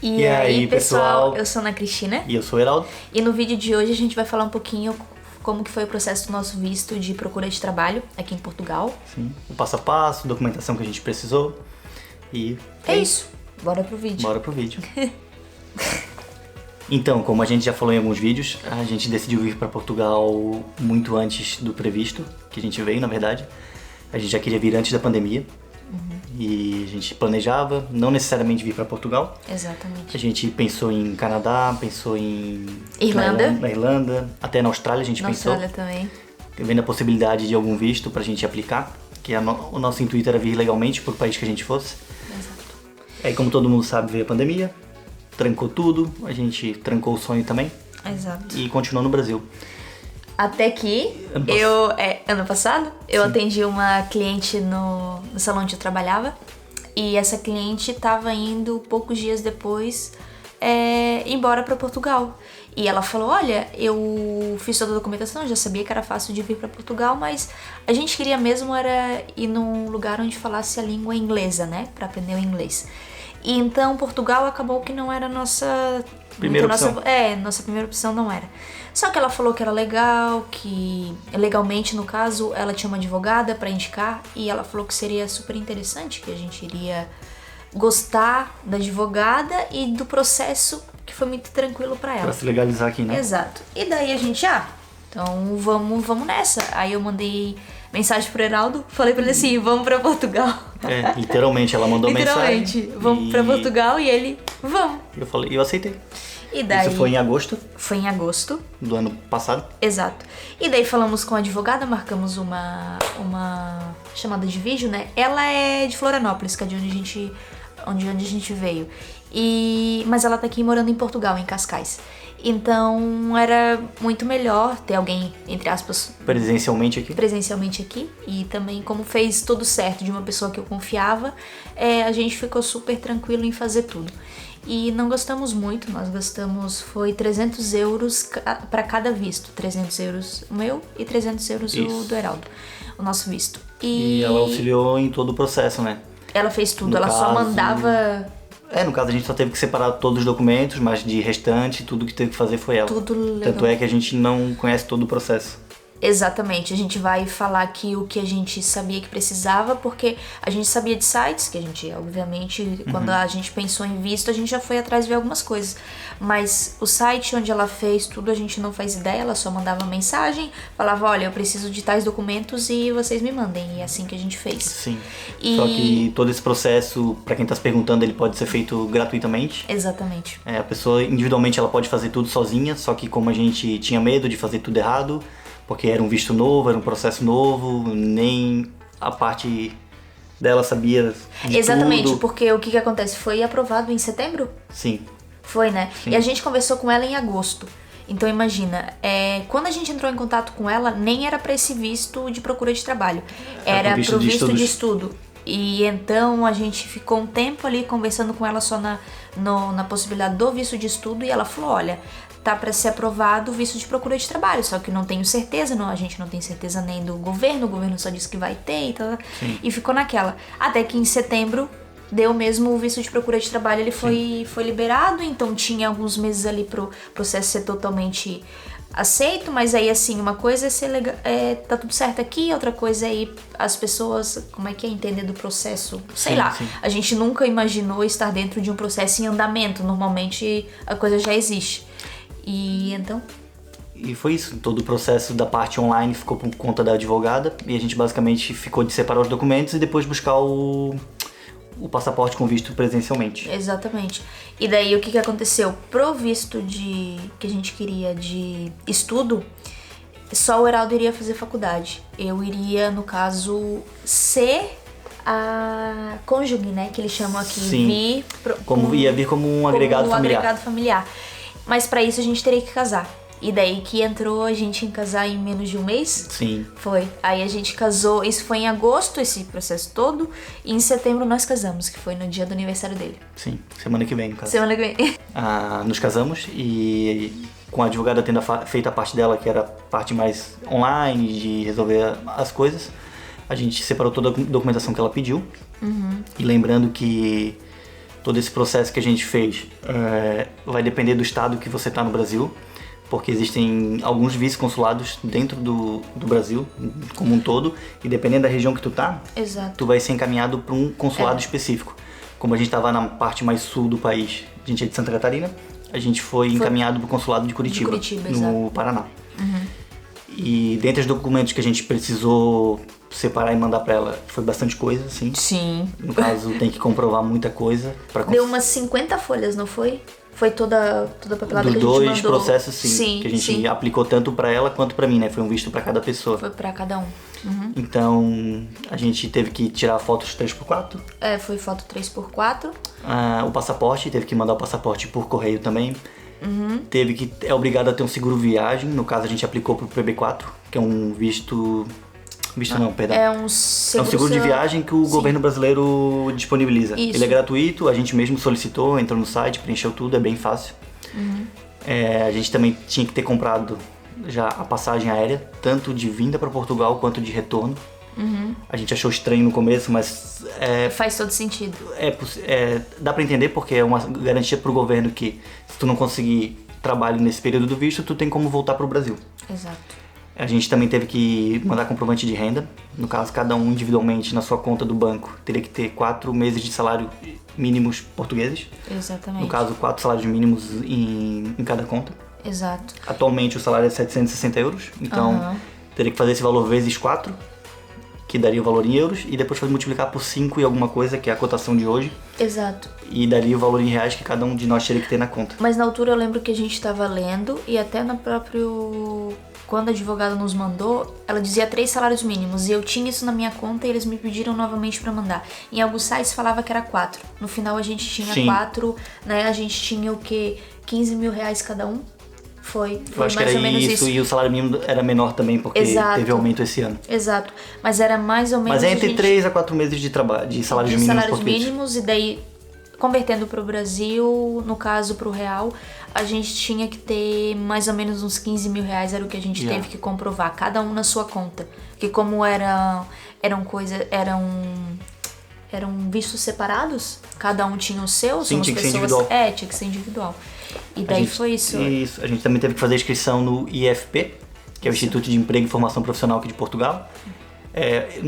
E aí, pessoal, eu sou Ana Cristina. E eu sou o Heraldo. E no vídeo de hoje a gente vai falar um pouquinho como que foi o processo do nosso visto de procura de trabalho aqui em Portugal. Sim, o passo a passo, documentação que a gente precisou. E é isso. Bora pro vídeo. Bora pro vídeo. Então, como a gente já falou em alguns vídeos, a gente decidiu vir para Portugal muito antes do previsto, que a gente veio, na verdade. A gente já queria vir antes da pandemia. E a gente planejava não necessariamente vir para Portugal. Exatamente. A gente pensou em Canadá, pensou em Irlanda. Na Irlanda, até na Austrália a gente pensou. Na Austrália também. Vendo a possibilidade de algum visto pra gente aplicar, que o nosso intuito era vir legalmente pro país que a gente fosse. Exato. Aí, como todo mundo sabe, veio a pandemia, trancou tudo, a gente trancou o sonho também. Exato. E continuou no Brasil. Até que ano passado, eu atendi uma cliente no salão onde eu trabalhava. E essa cliente estava indo poucos dias depois embora para Portugal. E ela falou, olha, eu fiz toda a documentação, já sabia que era fácil de vir para Portugal, mas a gente queria mesmo era ir num lugar onde falasse a língua inglesa, né? Para aprender o inglês. E então Portugal acabou que não era nossa primeira opção. Nossa primeira opção não era. Só que ela falou que era legal, que legalmente, no caso, ela tinha uma advogada para indicar e ela falou que seria super interessante, que a gente iria gostar da advogada e do processo, que foi muito tranquilo para ela. Pra se legalizar aqui, né? Exato. E daí a gente, então vamos nessa. Aí eu mandei mensagem pro Heraldo, falei pra ele assim, vamos pra Portugal. Literalmente, ela mandou mensagem. Literalmente, vamos pra Portugal e ele, vamos. Eu aceitei. E daí, isso foi em agosto? Foi em agosto. Do ano passado? Exato. E daí falamos com a advogada, marcamos uma chamada de vídeo, né? Ela é de Florianópolis, que é de onde a gente veio. Mas ela tá aqui morando em Portugal, em Cascais. Então era muito melhor ter alguém, entre aspas, presencialmente aqui. E também, como fez tudo certo de uma pessoa que eu confiava, a gente ficou super tranquilo em fazer tudo. E não gastamos muito, nós gastamos, foi 300 euros para cada visto. 300 euros o meu e 300 euros o do Heraldo, o nosso visto. E ela auxiliou em todo o processo, né? Ela fez tudo, só mandava... no caso a gente só teve que separar todos os documentos, mas de restante, tudo que teve que fazer foi ela. Tudo legal. Tanto é que a gente não conhece todo o processo. Exatamente, a gente vai falar aqui o que a gente sabia que precisava, porque a gente sabia de sites, que a gente, obviamente, quando a gente pensou em visto, a gente já foi atrás de ver algumas coisas. Mas o site onde ela fez tudo, a gente não faz ideia, ela só mandava mensagem, falava, olha, eu preciso de tais documentos e vocês me mandem, e é assim que a gente fez. Sim, só que todo esse processo, pra quem tá se perguntando, ele pode ser feito gratuitamente. Exatamente. A pessoa, individualmente, ela pode fazer tudo sozinha, só que como a gente tinha medo de fazer tudo errado, porque era um visto novo, era um processo novo, nem a parte dela sabia de Exatamente, tudo. porque o que acontece? Foi aprovado em setembro? Sim. Foi, né? Sim. E a gente conversou com ela em agosto. Então imagina, quando a gente entrou em contato com ela, nem era para esse visto de procura de trabalho. Era pro visto de estudo. E então a gente ficou um tempo ali conversando com ela só na possibilidade do visto de estudo e ela falou, olha, tá para ser aprovado o visto de procura de trabalho, só que não tenho certeza, a gente não tem certeza nem do governo, o governo só disse que vai ter e tal. E ficou naquela. Até que em setembro deu mesmo o visto de procura de trabalho, ele foi liberado, então tinha alguns meses ali pro processo ser totalmente aceito, mas aí assim, uma coisa é ser legal, tá tudo certo aqui, outra coisa é ir as pessoas, como é que é, entender do processo, sei lá. Sim. A gente nunca imaginou estar dentro de um processo em andamento, normalmente a coisa já existe. E então... E foi isso, todo o processo da parte online ficou por conta da advogada e a gente basicamente ficou de separar os documentos e depois buscar o passaporte com visto presencialmente. Exatamente. E daí o que aconteceu? Pro visto que a gente queria de estudo, só o Heraldo iria fazer faculdade. Eu iria, no caso, ser a cônjuge, né? Que eles chamam aqui. Sim. Ia vir como um agregado familiar. Mas pra isso a gente teria que casar. E daí que entrou a gente em casar em menos de um mês? Sim. Foi. Aí a gente casou, isso foi em agosto, esse processo todo. E em setembro nós casamos, que foi no dia do aniversário dele. Sim, semana que vem, no caso. Semana que vem. Nos casamos e com a advogada tendo feito a parte dela, que era a parte mais online, de resolver as coisas, a gente separou toda a documentação que ela pediu. E lembrando que todo esse processo que a gente fez vai depender do estado que você está no Brasil, porque existem alguns vice-consulados dentro do Brasil, como um todo, e dependendo da região que tu tá, Exato. tu vai ser encaminhado para um consulado específico. Como a gente estava na parte mais sul do país, a gente é de Santa Catarina, a gente foi encaminhado para o consulado de Curitiba, no Paraná. E dentre os documentos que a gente precisou separar e mandar para ela, foi bastante coisa, assim. Sim. No caso, tem que comprovar muita coisa. Deu umas 50 folhas, não foi? Foi toda a papelada que a gente mandou. Dos dois processos, sim. Que a gente aplicou tanto para ela quanto para mim, né? Foi um visto para cada pessoa. Foi para cada um. Então, a gente teve que tirar fotos 3x4. Foi foto 3x4. O passaporte, teve que mandar o passaporte por correio também. Teve que... É obrigado a ter um seguro viagem. No caso, a gente aplicou pro PB4, que é um visto... Não, perdão. É um seguro de viagem que o governo brasileiro disponibiliza. Isso. Ele é gratuito, a gente mesmo solicitou, entrou no site, preencheu tudo, é bem fácil. A gente também tinha que ter comprado já a passagem aérea, tanto de vinda para Portugal quanto de retorno. A gente achou estranho no começo, mas... Faz todo sentido. Dá para entender, porque é uma garantia pro governo que se tu não conseguir trabalho nesse período do visto, tu tem como voltar pro Brasil. Exato. A gente também teve que mandar comprovante de renda. No caso, cada um individualmente na sua conta do banco teria que ter 4 meses de salário mínimos portugueses. Exatamente. No caso, 4 salários mínimos em cada conta. Exato. Atualmente o salário é 760 euros, então teria que fazer esse valor vezes 4, que daria o valor em euros, e depois multiplicar por 5 e alguma coisa, que é a cotação de hoje. Exato. E daria o valor em reais que cada um de nós teria que ter na conta. Mas na altura eu lembro que a gente estava lendo, e até no próprio... Quando a advogada nos mandou, ela dizia 3 salários mínimos, e eu tinha isso na minha conta e eles me pediram novamente para mandar. Em alguns sites falava que era 4. No final a gente tinha 4, né? A gente tinha o quê? 15 mil reais cada um? Foi eu acho mais que era ou menos isso. E o salário mínimo era menor também, porque teve aumento esse ano. Exato. Mas era mais ou menos... Mas é entre 3 a 4 meses de trabalho, de salários mínimos salários portugueses. mínimos, e daí, convertendo para o Brasil, no caso para o real, a gente tinha que ter mais ou menos uns 15 mil reais, era o que a gente teve que comprovar, cada um na sua conta. Porque como eram vistos separados, cada um tinha o seu, Sim, tinha que ser individual. Tinha que ser individual. E daí foi isso. Isso, a gente também teve que fazer a inscrição no IFP, que é o Instituto de Emprego e Formação Profissional aqui de Portugal.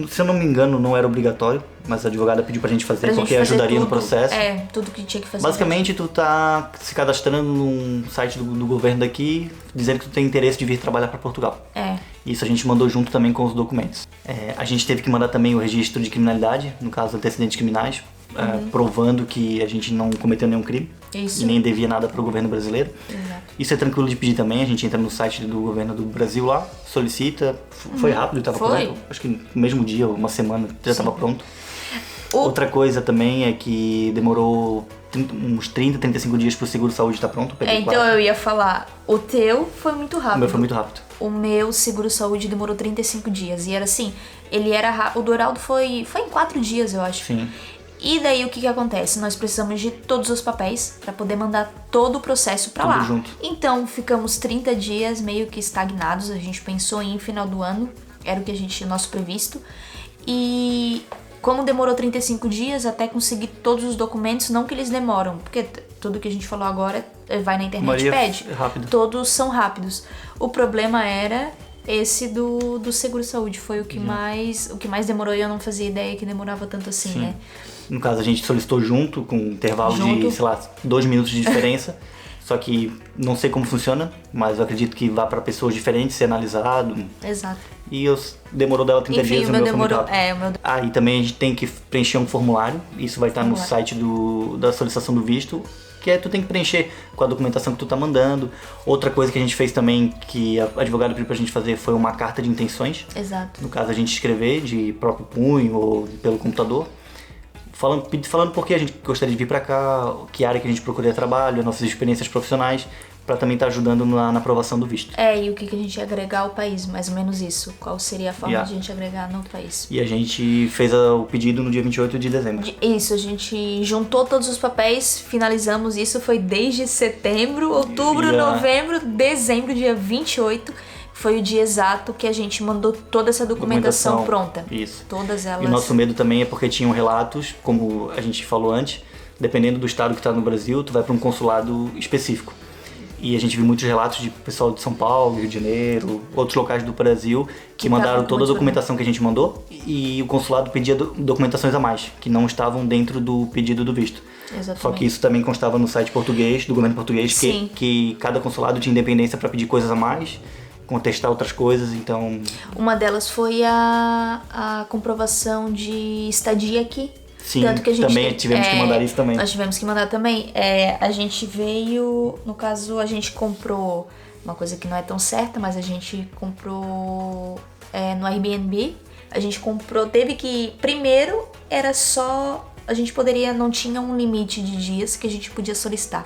Se eu não me engano, não era obrigatório, mas a advogada pediu pra gente fazer porque ajudaria no processo. Tudo que tinha que fazer. Basicamente, tu tá se cadastrando num site do governo daqui, dizendo que tu tem interesse de vir trabalhar pra Portugal. Isso a gente mandou junto também com os documentos. A gente teve que mandar também o registro de criminalidade, no caso, antecedentes criminais, provando que a gente não cometeu nenhum crime. Isso. E nem devia nada pro governo brasileiro. Exato. Isso é tranquilo de pedir também, a gente entra no site do governo do Brasil lá, solicita, foi rápido, estava pronto. Acho que no mesmo dia, uma semana, já estava pronto. Outra coisa também é que demorou uns 30, 35 dias pro seguro-saúde estar pronto. Então eu ia falar, o teu foi muito rápido. O meu foi muito rápido. O meu seguro-saúde demorou 35 dias. E era assim, ele era rápido. O do Heraldo foi em 4 dias, eu acho. Sim. E daí o que acontece? Nós precisamos de todos os papéis para poder mandar todo o processo para lá. Junto. Então ficamos 30 dias meio que estagnados. A gente pensou em final do ano, era o que a gente tinha nosso previsto. E como demorou 35 dias até conseguir todos os documentos, não que eles demoram, porque tudo que a gente falou agora vai na internet e pede. Rápido. Todos são rápidos. O problema era esse do seguro-saúde, foi o que mais demorou, e eu não fazia ideia que demorava tanto assim, né? No caso, a gente solicitou junto, com um intervalo de, sei lá, 2 minutos de diferença. Só que não sei como funciona, mas eu acredito que vá para pessoas diferentes ser analisado. Exato. E demorou dela 30 dias, o meu demorou. E também a gente tem que preencher um formulário. Isso vai estar no site da solicitação do visto, que tu tem que preencher com a documentação que tu tá mandando. Outra coisa que a gente fez também, que a advogada pediu pra gente fazer, foi uma carta de intenções. Exato. No caso, a gente escrever de próprio punho ou pelo computador, falando por que a gente gostaria de vir pra cá, que área que a gente procuraria trabalho, as nossas experiências profissionais, pra também estar ajudando na aprovação do visto. E o que a gente ia agregar ao país, mais ou menos isso. Qual seria a forma de a gente agregar no país. E a gente fez o pedido no dia 28 de dezembro. Isso, a gente juntou todos os papéis, finalizamos isso, foi desde setembro, outubro, novembro, dezembro, dia 28, foi o dia exato que a gente mandou toda essa documentação pronta. Isso. Todas elas. E o nosso medo também é porque tinham relatos, como a gente falou antes, dependendo do estado que tá no Brasil, tu vai para um consulado específico. E a gente viu muitos relatos de pessoal de São Paulo, Rio de Janeiro, outros locais do Brasil que mandaram toda a documentação que a gente mandou e o consulado pedia documentações a mais, que não estavam dentro do pedido do visto. Exatamente. Só que isso também constava no site português, do governo português, que cada consulado tinha independência para pedir coisas a mais, contestar outras coisas, então... Uma delas foi a comprovação de estadia aqui. Sim, tanto que a gente também tivemos que mandar isso também. Nós tivemos que mandar também. A gente veio, no caso, a gente comprou uma coisa que não é tão certa, mas a gente comprou no Airbnb. A gente comprou, teve que... Primeiro, era só... A gente não tinha um limite de dias que a gente podia solicitar.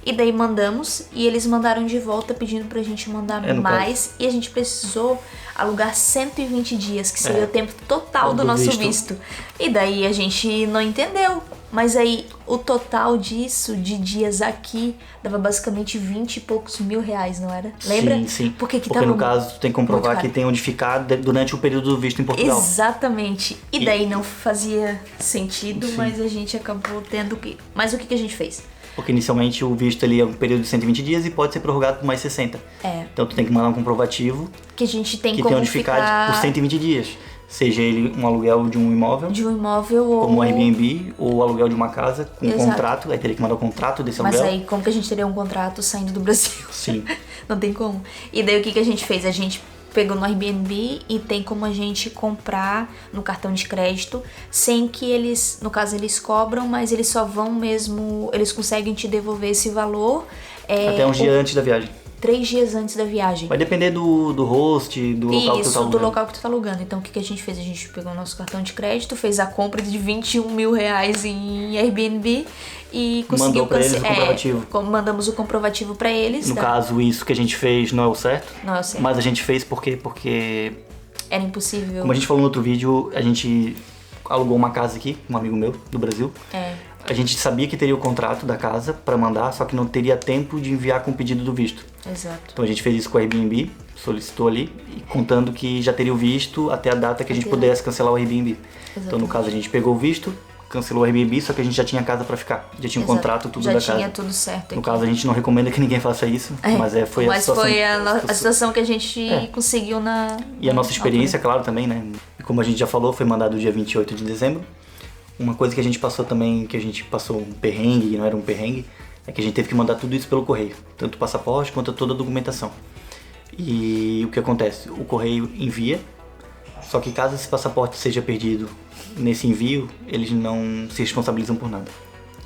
E daí mandamos, e eles mandaram de volta pedindo pra gente mandar mais. E a gente precisou alugar 120 dias, que seria o tempo total do nosso visto. E daí a gente não entendeu. Mas aí o total disso, de dias aqui, dava basicamente 20 e poucos mil reais, não era? Lembra? Sim, sim. Porque no caso, tu tem que comprovar que tem onde ficar durante o período do visto em Portugal. Exatamente. E daí não fazia sentido, mas a gente acabou tendo que... Mas o que a gente fez? Porque inicialmente o visto ali é um período de 120 dias e pode ser prorrogado por mais 60. Então tu tem que mandar um comprovativo que a gente tem que como tem onde ficar por 120 dias. Seja ele um aluguel de um imóvel. Ou... Como um Airbnb, ou aluguel de uma casa com contrato. Aí teria que mandar o contrato desse aluguel. Mas aí como que a gente teria um contrato saindo do Brasil? Sim. Não tem como. E daí o que a gente fez? A gente pegou no Airbnb e tem como a gente comprar no cartão de crédito sem que eles, no caso eles cobram, mas eles só vão mesmo, eles conseguem te devolver esse valor até uns dias antes da viagem. 3 dias antes da viagem. Vai depender do host, do local que tu tá alugando. Do local que tu tá alugando. Então o que a gente fez? A gente pegou o nosso cartão de crédito, fez a compra de 21 mil reais em Airbnb e conseguiu... Mandou pra eles o comprovativo. Mandamos o comprovativo pra eles. No caso, isso que a gente fez não é o certo. Não é o certo. Mas a gente fez porque... Era impossível. Como a gente falou no outro vídeo, a gente alugou uma casa aqui, um amigo meu do Brasil. A gente sabia que teria o contrato da casa pra mandar, só que não teria tempo de enviar com o pedido do visto. Exato. Então a gente fez isso com o Airbnb, solicitou ali, e contando que já teria o visto até a data que a gente pudesse cancelar o Airbnb. Exatamente. Então no caso a gente pegou o visto, cancelou o Airbnb, só que a gente já tinha casa pra ficar. Já tinha um contrato, tudo da casa. Já tinha tudo certo. No caso a gente não recomenda que ninguém faça isso, mas foi a situação. Mas foi a situação que a gente conseguiu na... E a nossa experiência, claro, também, né? E como a gente já falou, foi mandado dia 28 de dezembro. Uma coisa que a gente passou também, que a gente passou um perrengue, e não era um perrengue, é que a gente teve que mandar tudo isso pelo correio. Tanto o passaporte quanto toda a documentação. E o que acontece? O correio envia, só que caso esse passaporte seja perdido nesse envio, eles não se responsabilizam por nada.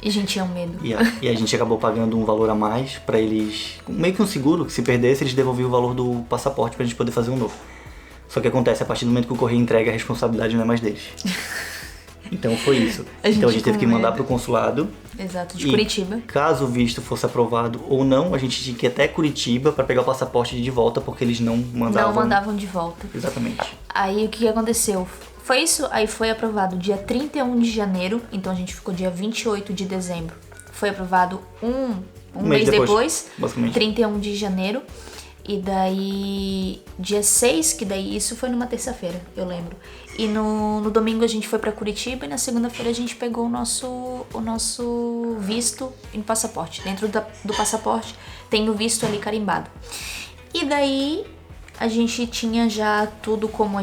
E a gente tinha um medo. E a gente acabou pagando um valor a mais pra eles, meio que um seguro, que se perdesse eles devolviam o valor do passaporte pra gente poder fazer um novo. Só que acontece, a partir do momento que o correio entrega, a responsabilidade não é mais deles. Então foi isso. Então a gente teve que mandar pro consulado. Exato, de Curitiba. Caso o visto fosse aprovado ou não, a gente tinha que ir até Curitiba para pegar o passaporte de volta, porque eles não mandavam. Não mandavam de volta. Exatamente. Aí o que aconteceu? Foi isso, aí foi aprovado dia 31 de janeiro, então a gente ficou dia 28 de dezembro. Foi aprovado um mês depois, 31 de janeiro. E daí, dia 6, que daí isso foi numa terça-feira, eu lembro. E no domingo a gente foi pra Curitiba e na segunda-feira a gente pegou o nosso visto em passaporte. Dentro do passaporte tem o visto ali carimbado. E daí a gente tinha já tudo como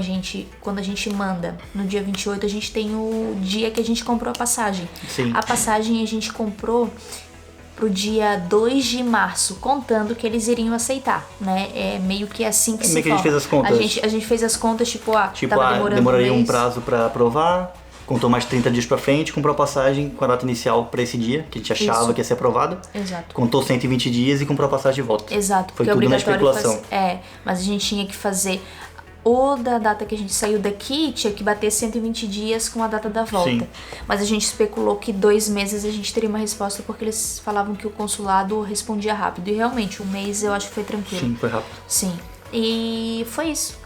quando a gente manda. No dia 28 a gente tem o dia que a gente comprou a passagem. Sim. A passagem a gente comprou pro dia 2 de março, contando que eles iriam aceitar, né? É meio que assim que se meio que a gente fez as contas. A gente fez as contas, tava demorando demoraria um prazo pra aprovar, contou mais 30 dias pra frente, comprou a passagem com a data inicial pra esse dia, que a gente achava que ia ser aprovada. Exato. Contou 120 dias e comprou a passagem de volta. Exato. Foi tudo na especulação. Mas a gente tinha que fazer... O da data que a gente saiu daqui tinha que bater 120 dias com a data da volta. Sim. Mas a gente especulou que 2 meses a gente teria uma resposta porque eles falavam que o consulado respondia rápido. E realmente, 1 mês eu acho que foi tranquilo. Sim, foi rápido. Sim. E foi isso.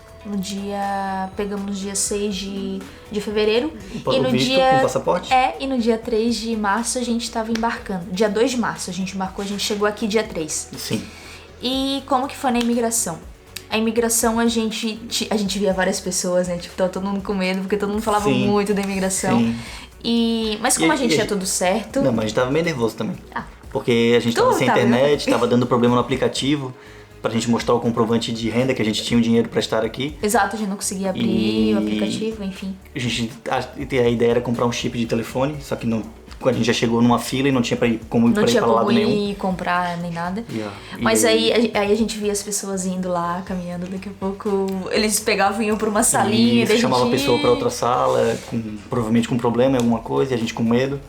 Pegamos dia 6 de fevereiro. E no dia com o passaporte? E no dia 3 de março a gente estava embarcando. Dia 2 de março a gente embarcou, a gente chegou aqui dia 3. Sim. E como que foi na imigração? A imigração, a gente via várias pessoas, né? Tipo, tava todo mundo com medo, porque todo mundo falava muito da imigração. Sim. Mas como a gente tinha tudo certo... Não, mas a gente tava meio nervoso também. Porque a gente tava sem internet, tava dando problema no aplicativo, pra gente mostrar o comprovante de renda, que a gente tinha o dinheiro pra estar aqui. Exato, a gente não conseguia abrir o aplicativo, enfim. A ideia era comprar um chip de telefone, só que não, a gente já chegou numa fila e não tinha como ir pra lado nenhum. Não tinha como ir comprar nem nada. Mas aí a gente via as pessoas indo lá, caminhando, daqui a pouco eles pegavam e iam pra uma salinha. E chamava a pessoa pra outra sala, provavelmente com problema em alguma coisa, e a gente com medo.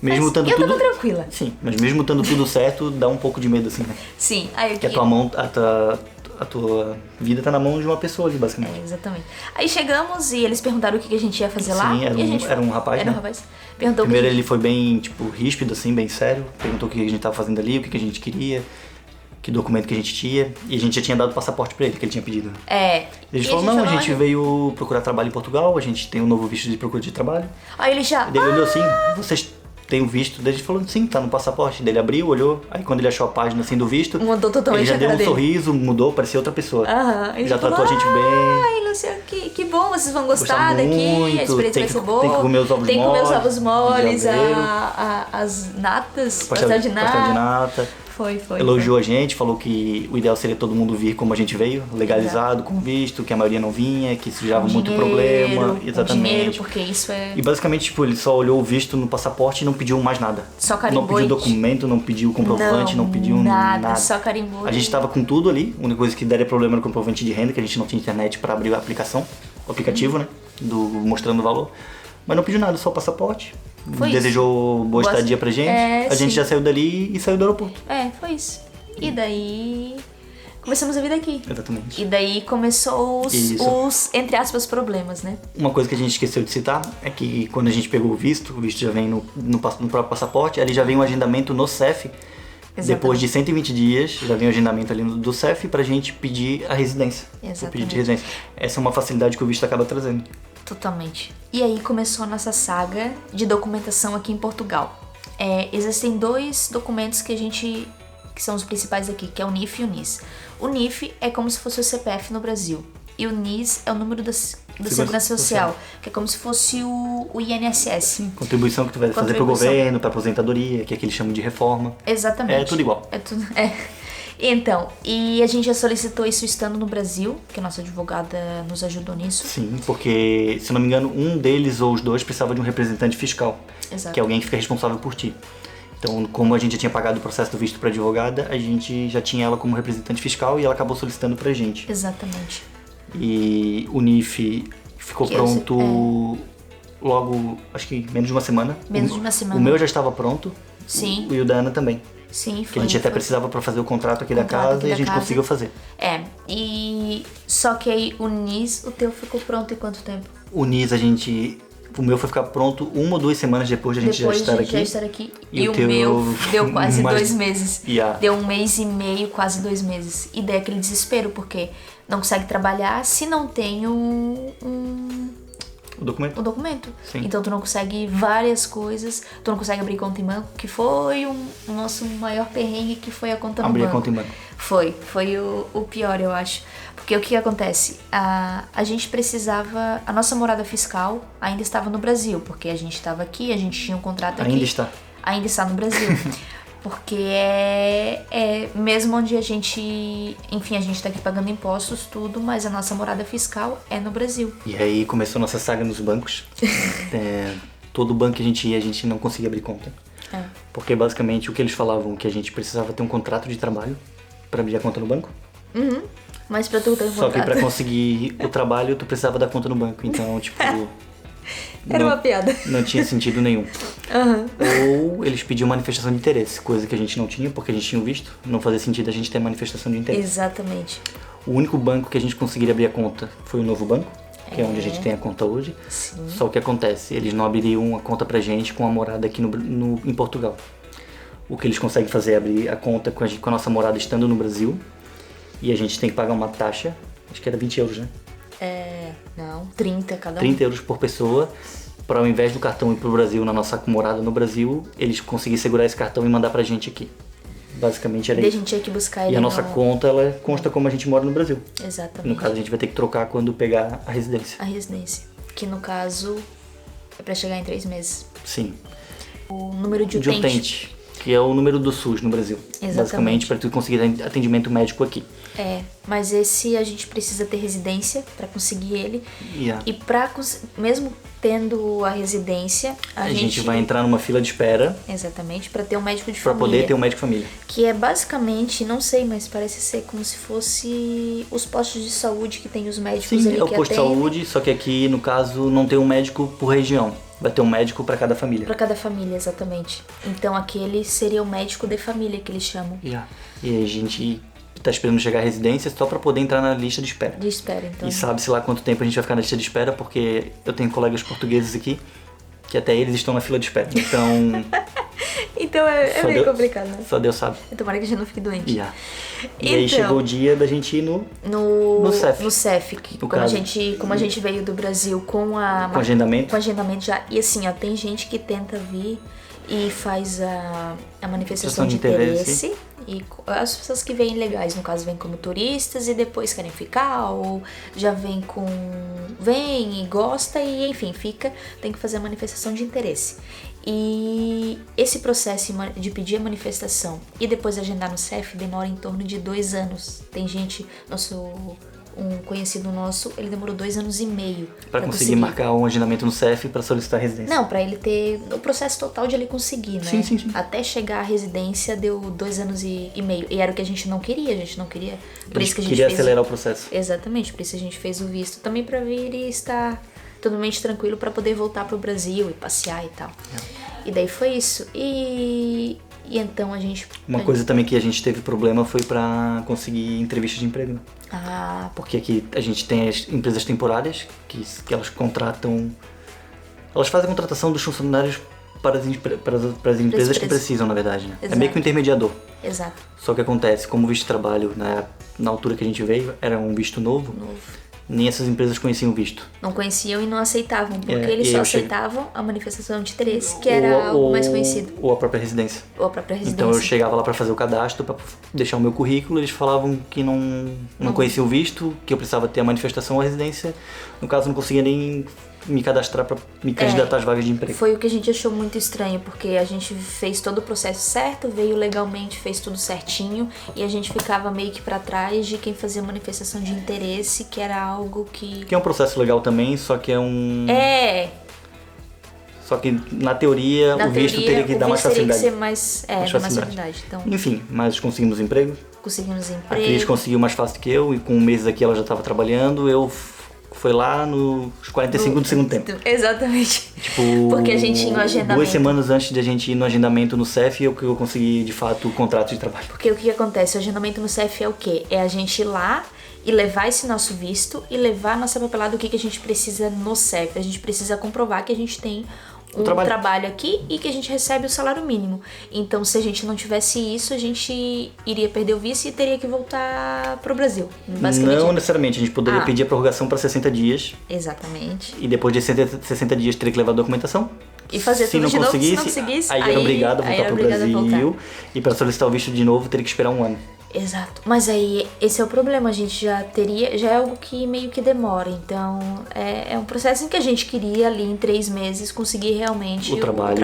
Mesmo estando eu tava tranquila. Sim, mas mesmo estando tudo certo, dá um pouco de medo, assim, né? Sim. Que a tua vida tá na mão de uma pessoa ali, basicamente. Exatamente. Aí chegamos e eles perguntaram o que a gente ia fazer lá. Sim, era um rapaz, né? Era um rapaz. Perguntou Primeiro ele foi bem, ríspido, assim, bem sério. Perguntou o que a gente tava fazendo ali, o que a gente queria, que documento que a gente tinha. E a gente já tinha dado o passaporte pra ele, que ele tinha pedido. Ele falou, não, a gente veio procurar trabalho em Portugal, a gente tem um novo visto de procura de trabalho. Aí ele já... Ele olhou assim, vocês... Tem o visto, daí a gente falou, sim, tá no passaporte. Daí ele abriu, olhou, aí quando ele achou a página assim do visto, mudou totalmente, ele já deu um sorriso, mudou, parecia outra pessoa. Já tratou a gente bem. Ai, Luciano, que bom, vocês vão gostar daqui, a experiência vai ser boa. Tem que comer os ovos moles. Tem que comer os ovos moles, as natas, pastel de nata. Foi. Elogiou a gente, falou que o ideal seria todo mundo vir como a gente veio, legalizado, com visto, que a maioria não vinha, que isso gerava muito problema. Exatamente. Dinheiro, porque isso é... E basicamente, ele só olhou o visto no passaporte e não pediu mais nada. Só carimbou. Não pediu documento, não pediu comprovante, não pediu nada. Só carimbou. A gente tava com tudo ali, a única coisa que daria problema era o comprovante de renda, que a gente não tinha internet para abrir a aplicação, o aplicativo, né, mostrando o valor. Mas não pediu nada, só o passaporte. Desejou boa estadia pra gente. A gente já saiu dali e saiu do aeroporto. Foi isso. E daí começamos a vida aqui. Exatamente. E daí começou os, entre aspas, problemas, né? Uma coisa que a gente esqueceu de citar é que quando a gente pegou o visto já vem no próprio passaporte, ali já vem um agendamento no CEF. Exatamente. Depois de 120 dias, já vem o agendamento ali do CEF pra gente pedir a residência. Exatamente. O pedido de residência. Essa é uma facilidade que o visto acaba trazendo. Totalmente. E aí começou a nossa saga de documentação aqui em Portugal. Existem 2 documentos que são os principais aqui, que é o NIF e o NIS. O NIF é como se fosse o CPF no Brasil. E o NIS é o número da Segurança Social, que é como se fosse o INSS. Sim, contribuição que tu vai fazer pro governo, pra aposentadoria, que é que eles chamam de reforma. Exatamente. É tudo igual. Então, e a gente já solicitou isso estando no Brasil, que a nossa advogada nos ajudou nisso. Sim, porque, se não me engano, um deles ou os 2 precisava de um representante fiscal. Exato. Que é alguém que fica responsável por ti. Então, como a gente já tinha pagado o processo do visto pra advogada, a gente já tinha ela como representante fiscal e ela acabou solicitando pra gente. Exatamente. E o NIF ficou pronto logo, acho que menos de uma semana. Menos de uma semana. O meu já estava pronto. Sim. E o da Ana também. Sim, foi. Que a gente até precisava para fazer o contrato aqui da casa e a gente conseguiu fazer. E só que aí o NIS, o teu ficou pronto em quanto tempo? O NIS o meu foi ficar pronto 1 ou 2 semanas depois de a gente já estar aqui. E o meu deu quase 2 meses. Yeah. Deu 1 mês e meio, quase 2 meses. E daí aquele desespero, porque não consegue trabalhar se não tem o documento. Sim. Então tu não consegue várias coisas, tu não consegue abrir conta em banco, que foi o nosso maior perrengue, que foi a conta no banco. Abrir a conta em banco. Foi o pior, eu acho. Porque o que acontece? A gente precisava... A nossa morada fiscal ainda estava no Brasil, porque a gente estava aqui, a gente tinha um contrato aqui. Ainda está no Brasil. Porque mesmo onde a gente... Enfim, a gente tá aqui pagando impostos, tudo, mas a nossa morada fiscal é no Brasil. E aí começou a nossa saga nos bancos. Todo banco que a gente ia, a gente não conseguia abrir conta. Porque basicamente o que eles falavam, que a gente precisava ter um contrato de trabalho para abrir a conta no banco. Uhum. Mas pra tu ter um contrato. Só que pra conseguir o trabalho, tu precisava da conta no banco. Então, Era uma piada. Não tinha sentido nenhum. Ou eles pediam manifestação de interesse, coisa que a gente não tinha, porque a gente tinha visto. Não fazia sentido a gente ter manifestação de interesse. Exatamente. O único banco que a gente conseguiria abrir a conta foi o Novo Banco, que é onde a gente tem a conta hoje. Sim. Só que acontece, eles não abririam a conta pra gente com a morada aqui em Portugal. O que eles conseguem fazer é abrir a conta com a nossa morada estando no Brasil. E a gente tem que pagar uma taxa, acho que era 20 euros, né? Não, 30 cada um. 30 euros por pessoa, para ao invés do cartão ir pro Brasil, na nossa morada no Brasil, eles conseguirem segurar esse cartão e mandar pra gente aqui. Basicamente era isso. E a gente tinha que buscar ele. E a nossa conta, ela consta como a gente mora no Brasil. Exatamente. No caso, a gente vai ter que trocar quando pegar a residência. A residência. Que no caso É pra chegar em 3 meses. Sim. O número de utente. De utente, que é o número do SUS no Brasil. Exatamente. Basicamente, para tu conseguir atendimento médico aqui. Mas esse a gente precisa ter residência para conseguir ele. E mesmo tendo a residência, a gente vai entrar numa fila de espera. Exatamente, para ter um médico de família. Para poder ter um médico de família. Que é basicamente, não sei, mas parece ser como se fosse os postos de saúde que tem os médicos. Sim, ali é o posto de saúde, só que aqui, no caso, não tem um médico por região. Vai ter um médico para cada família. Para cada família, exatamente. Então aquele seria o médico de família que eles chamam. E aí a gente tá esperando chegar à residência só para poder entrar na lista de espera. De espera, então. E sabe-se lá quanto tempo a gente vai ficar na lista de espera, porque eu tenho colegas portugueses aqui que até eles estão na fila de espera. Então... então é meio complicado, né? Só Deus sabe. Tomara que a gente não fique doente. E aí chegou o dia da gente ir no CEF. No CEF. Como a gente veio do Brasil com agendamento. Com agendamento já. E assim, tem gente que tenta vir e faz a manifestação de interesse. E as pessoas que vêm legais, no caso, vêm como turistas e depois querem ficar, ou já vem e gosta e enfim, fica, tem que fazer a manifestação de interesse. E esse processo de pedir a manifestação e depois agendar no CEF demora em torno de 2 anos. Tem gente, um conhecido nosso, ele demorou 2 anos e meio para conseguir marcar um agendamento no CEF para solicitar a residência. Não, para ele ter o processo total de ele conseguir, né? Sim. Até chegar à residência deu 2 anos e meio. E era o que a gente não queria, Por isso que a gente queria acelerar o processo. Exatamente, por isso a gente fez o visto também para vir e estar totalmente tranquilo para poder voltar pro Brasil e passear e tal. E daí foi isso. E então a gente... Uma coisa também que a gente teve problema foi para conseguir entrevista de emprego. Porque aqui a gente tem as empresas temporárias que elas contratam... Elas fazem a contratação dos funcionários para as empresas que precisam, na verdade. Né? É meio que um intermediador. Exato. Só que acontece, como o visto de trabalho, na altura que a gente veio, era um visto novo. Nem essas empresas conheciam o visto. Não conheciam e não aceitavam, porque eles só aceitavam a manifestação de interesse, que era algo mais conhecido. Ou a própria residência. Então eu chegava lá para fazer o cadastro, para deixar o meu currículo, eles falavam que não conheciam o visto, que eu precisava ter a manifestação ou a residência. No caso, não conseguia nem me cadastrar para me candidatar às vagas de emprego. Foi o que a gente achou muito estranho, porque a gente fez todo o processo certo, veio legalmente, fez tudo certinho, e a gente ficava meio que para trás de quem fazia manifestação de interesse, que era algo que... Que é um processo legal também, só que é um... Só que na teoria o visto teria que dar mais facilidade. Teria que ser mais facilidade. Então... Enfim, mas conseguimos emprego. A Cris conseguiu mais fácil que eu, e com 1 mês aqui ela já estava trabalhando, foi lá nos 45 do segundo tempo. Exatamente. Porque a gente tinha um agendamento. 2 semanas antes de a gente ir no agendamento no CEF, eu consegui, de fato, o contrato de trabalho. Porque o que acontece? O agendamento no CEF é o quê? É a gente ir lá e levar esse nosso visto e levar a nossa papelada, o que a gente precisa no CEF. A gente precisa comprovar que a gente tem um trabalho aqui e que a gente recebe o salário mínimo. Então, se a gente não tivesse isso, a gente iria perder o visto e teria que voltar pro Brasil. Basicamente. Não necessariamente, a gente poderia pedir a prorrogação para 60 dias. Exatamente. E depois de 60 dias teria que levar a documentação. E fazer tudo de novo, se não conseguisse, aí era obrigado a voltar pro Brasil. E para solicitar o visto de novo, teria que esperar 1 ano. Exato. Mas aí, esse é o problema, a gente já é algo que meio que demora. Então, é um processo em que a gente queria ali em 3 meses conseguir realmente o trabalho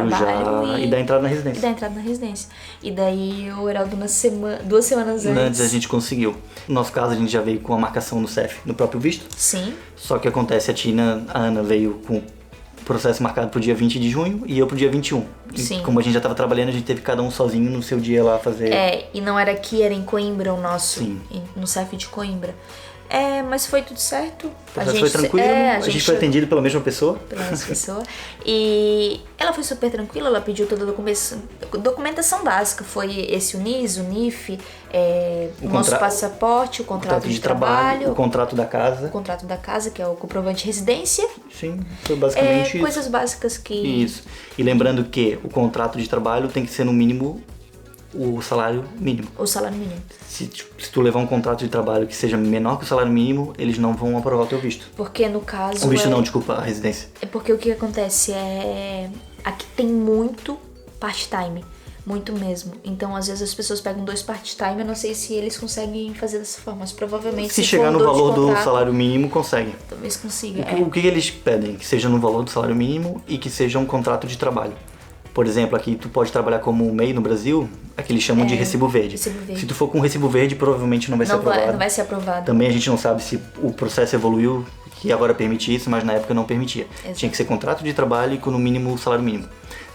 e dar entrada na residência. E daí o Heraldo 2 semanas antes a gente conseguiu. No nosso caso, a gente já veio com a marcação no CEF, no próprio visto. Sim. Só que acontece, a Ana veio com processo marcado pro dia 20 de junho e eu pro dia 21. Sim. E como a gente já tava trabalhando, a gente teve cada um sozinho no seu dia lá fazer... E não era aqui, era em Coimbra o nosso. Sim. No CEF de Coimbra. Mas foi tudo certo. O processo foi tranquilo, a gente foi atendido pela mesma pessoa. E ela foi super tranquila, ela pediu toda a documentação básica. Foi esse NIS, o NIF, o nosso passaporte, o contrato de trabalho, o contrato da casa. O contrato da casa, que é o comprovante de residência. Sim, foi basicamente isso. Coisas básicas que... Isso. E lembrando que o contrato de trabalho tem que ser no mínimo o salário mínimo. O salário mínimo. Se tu levar um contrato de trabalho que seja menor que o salário mínimo, eles não vão aprovar o teu visto. Porque no caso... O visto não, desculpa, a residência. É porque o que acontece aqui tem muito part-time. Muito mesmo. Então, às vezes as pessoas pegam 2 part-time, eu não sei se eles conseguem fazer dessa forma, mas provavelmente se chegar no valor do salário mínimo, consegue. Talvez consiga. O que eles pedem? Que seja no valor do salário mínimo e que seja um contrato de trabalho. Por exemplo, aqui tu pode trabalhar como MEI no Brasil, aqui eles chamam de recibo verde. Se tu for com recibo verde, provavelmente não vai ser aprovado. Não vai ser aprovado. Também a gente não sabe se o processo evoluiu, que agora permite isso, mas na época não permitia. Exato. Tinha que ser contrato de trabalho e com no mínimo o salário mínimo.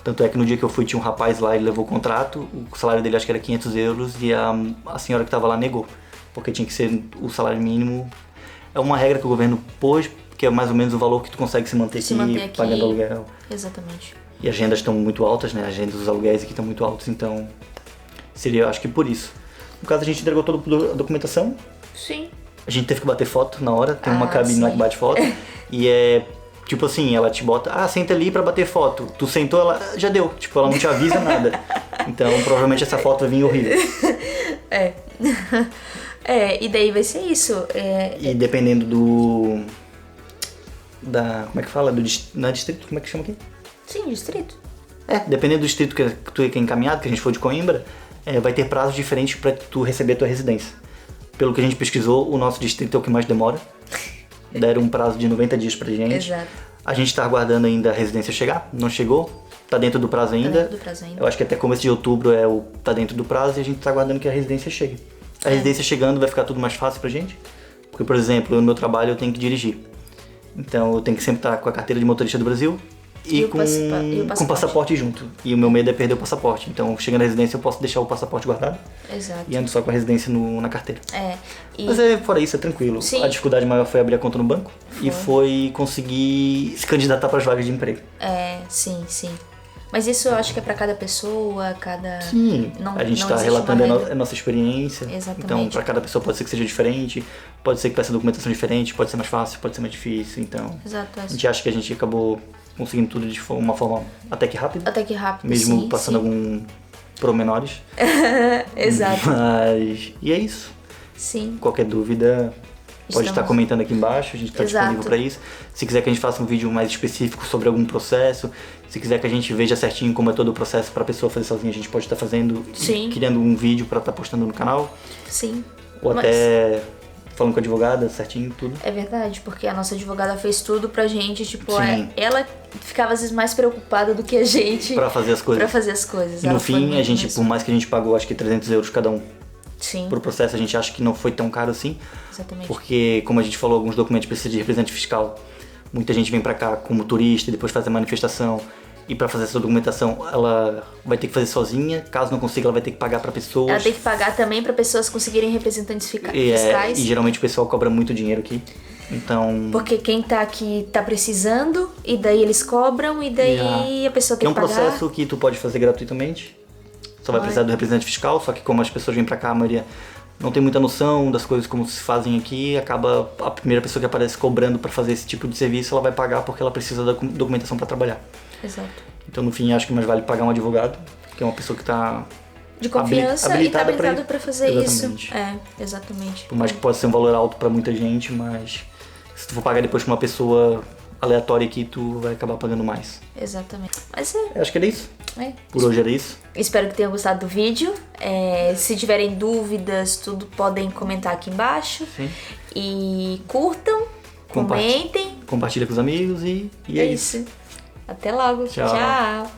Tanto é que no dia que eu fui tinha um rapaz lá, ele levou o contrato, o salário dele acho que era 500 euros e a senhora que estava lá negou. Porque tinha que ser o salário mínimo. É uma regra que o governo pôs, que é mais ou menos o valor que tu consegue se manter aqui, pagando aluguel. Exatamente. E as rendas estão muito altas, né? As rendas dos aluguéis aqui estão muito altas, então seria, acho que por isso. No caso, a gente entregou toda a documentação. Sim. A gente teve que bater foto na hora, tem uma cabine lá que bate foto. E é tipo assim, ela te bota, senta ali pra bater foto. Tu sentou, ela já deu. Tipo, ela não te avisa nada. Então, provavelmente essa foto vai vir horrível. E daí vai ser isso. E dependendo como é que fala? Não é distrito? Como é que chama aqui? Sim, distrito. Dependendo do distrito que tu é encaminhado, que a gente for de Coimbra, vai ter prazos diferentes pra tu receber a tua residência. Pelo que a gente pesquisou, o nosso distrito é o que mais demora. Deram um prazo de 90 dias pra gente. Exato. A gente tá aguardando ainda a residência chegar, não chegou. Tá dentro do prazo ainda. Eu acho que até começo de outubro tá dentro do prazo e a gente tá aguardando que a residência chegue. A residência chegando vai ficar tudo mais fácil pra gente. Porque, por exemplo, no meu trabalho eu tenho que dirigir. Então eu tenho que sempre estar com a carteira de motorista do Brasil e com passaporte junto. E o meu medo é perder o passaporte. Então, chegando na residência, eu posso deixar o passaporte guardado. Exato. E ando só com a residência na carteira. E... Mas fora isso, é tranquilo. Sim. A dificuldade maior foi abrir a conta no banco e foi conseguir se candidatar para as vagas de emprego. Sim. Mas isso eu acho que é pra cada pessoa, cada... Sim, a gente está relatando a nossa experiência. Exatamente. Então, para cada pessoa pode ser que seja diferente, pode ser que peça documentação diferente, pode ser mais fácil, pode ser mais difícil. Então, exato, a gente acha que a gente acabou conseguindo tudo de uma forma até que rápida. Mesmo passando alguns pormenores. Exato. E é isso. Sim. Qualquer dúvida... Pode estar comentando aqui embaixo, a gente está disponível para isso. Se quiser que a gente faça um vídeo mais específico sobre algum processo, se quiser que a gente veja certinho como é todo o processo para a pessoa fazer sozinha, a gente pode estar fazendo, criando um vídeo para estar postando no canal. Sim. Ou até falando com a advogada, certinho, tudo. É verdade, porque a nossa advogada fez tudo pra gente, tipo, ela ficava às vezes mais preocupada do que a gente. Pra fazer as coisas. E no fim, a gente, por mais que a gente pagou acho que 300 euros cada um. Sim. Pro processo, a gente acha que não foi tão caro assim. Exatamente. Porque, como a gente falou, alguns documentos precisam de representante fiscal. Muita gente vem pra cá como turista e depois faz a manifestação. E pra fazer essa documentação, ela vai ter que fazer sozinha. Caso não consiga, ela vai ter que pagar pra pessoas. Ela tem que pagar também pra pessoas conseguirem representantes fiscais. E geralmente o pessoal cobra muito dinheiro aqui. Então... Porque quem tá aqui tá precisando, e daí eles cobram, e daí a pessoa tem que pagar. É um processo que tu pode fazer gratuitamente. Só vai precisar do representante fiscal, só que como as pessoas vêm pra cá, a maioria não tem muita noção das coisas como se fazem aqui, acaba a primeira pessoa que aparece cobrando pra fazer esse tipo de serviço, ela vai pagar porque ela precisa da documentação pra trabalhar. Exato. Então no fim acho que mais vale pagar um advogado, que é uma pessoa que tá de confiança e tá habilitado pra fazer exatamente. isso. Exatamente. Por mais que possa ser um valor alto pra muita gente, mas se tu for pagar depois pra uma pessoa aleatória aqui, tu vai acabar pagando mais. Exatamente. Mas acho que era isso. Por hoje era isso. Espero que tenham gostado do vídeo. Se tiverem dúvidas, tudo podem comentar aqui embaixo. Sim. E curtam, comentem. Compartilha com os amigos e é isso. Até logo. Tchau.